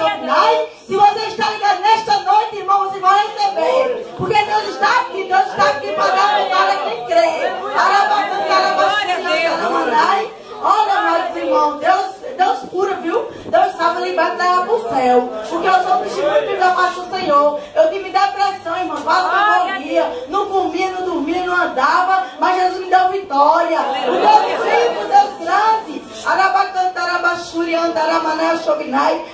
Shopping. Se você está ligado nesta noite, irmão, você vai receber. Porque Deus está aqui para dar quem crê. Olha, amados irmãos, Deus cura, viu? Deus sabe libertar para o céu. Porque eu sou um testemunho da parte do Senhor. Eu tive depressão, irmão, quase que eu morria. Não comia, não dormia, não andava. Mas Jesus me deu vitória. O Deus vivo, o Deus grande.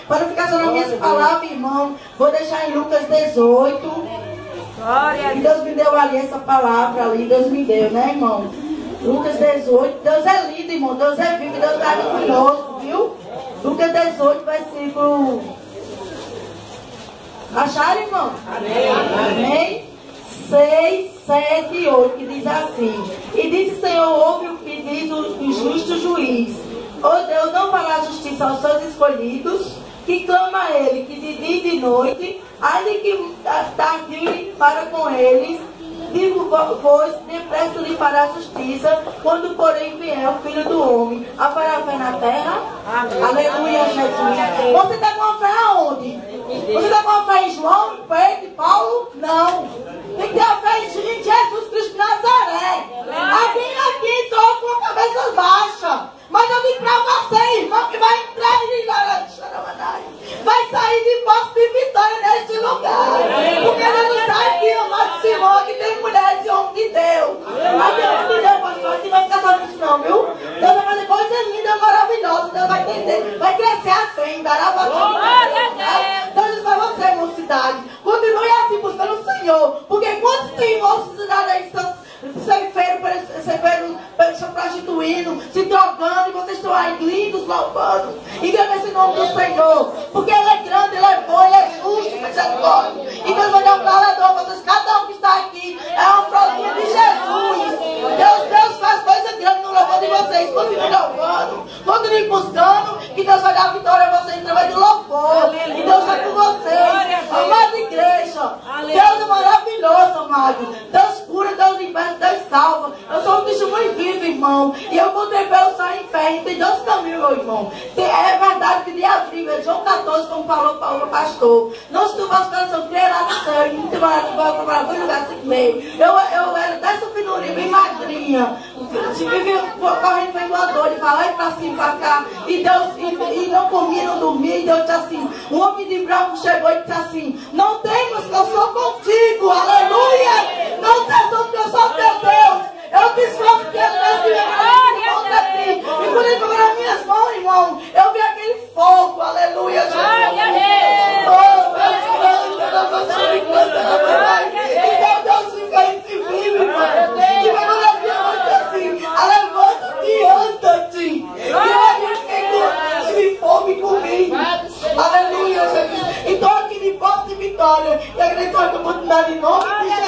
Para não ficar só nas minhas palavras, irmão, vou deixar em Lucas 18. E Deus me deu ali essa palavra ali. Deus me deu, né, irmão? Lucas 18, Deus é lindo, irmão, Deus é vivo, Deus está conosco, viu? Lucas 18, versículo... Acharam, irmão? Amém. Amém. 6, 7 e 8, que diz assim: E disse: Senhor, ouve o que diz o justo juiz. Ó Deus, não fará justiça aos seus escolhidos, que clama a ele, que de dia e de noite, ainda que tarde para com eles. Digo, pois, depressa lhe fará justiça, quando porém vier o Filho do Homem. Haverá fé na terra? Amém. Aleluia, Jesus. Você está com a fé aonde? Você está com a fé em João, em Pedro, em Paulo? Não. Tem que ter a fé em Jesus Cristo de Nazaré. Alguém aqui estou com a cabeça baixa. Mas eu digo para você, irmão, que vai entrar em vai sair de posse de vitória neste lugar. Porque Deus está aqui, amado Senhor, que tem mulheres e homens de Deus. Mas Deus de Deus, pastor, a gente vai ficar só nisso não, viu? Deus vai fazer coisas lindas, maravilhosas. Deus vai entender, vai crescer a fé, Deus diz para você, mocidade, continue assim buscando o Senhor. Porque quantos tem mocidade aí se prostituindo, se drogando, e vocês estão aí lindos, louvando, engrandecendo esse nome do Senhor, porque Ele é grande, Ele é bom, Ele é justo, misericórdia. E Deus vai dar um galardão a vocês, cada um que está aqui é uma frutinha de Jesus. Deus faz coisa grande no louvor de vocês. Continue louvando, continue buscando, que Deus vai dar vitória a vocês através do louvor. E Deus está com vocês, amada igreja. Deus é maravilhoso, amado. Deus cura, Deus liberta, Deus salva. Eu sou um testemunho vivo, irmão. E eu contei pelo sangue em fé. E tem dois caminhos, meu irmão. É verdade que dia abril, é João 14, como falou o pastor. Não se tu vosso coração crer lá no céu. E não te vai para algum lugar 5,5. Eu era dessa finurinha, bem magrinha. Se vivia correndo bem voador, de falar pra cima, pra cá. E Deus, e não comia, não dormia. E Deus disse assim: um homem de branco chegou e disse assim: não temas que eu sou contigo. Aleluia! Não temas que eu sou teu Deus. Eu desfruto que Deus me leva contra ti. E quando ele pegou nas minhas mãos, irmão, eu vi aquele fogo. Aleluia, Jesus. Oh, Deus fica em si vivo, irmão. E quando eu vi a noite assim, levanta-te e anda-te. E eu fiquei com fome comigo. Aleluia, Jesus. Então aqui de posse de vitória. E agradeço a oportunidade em nome de Jesus.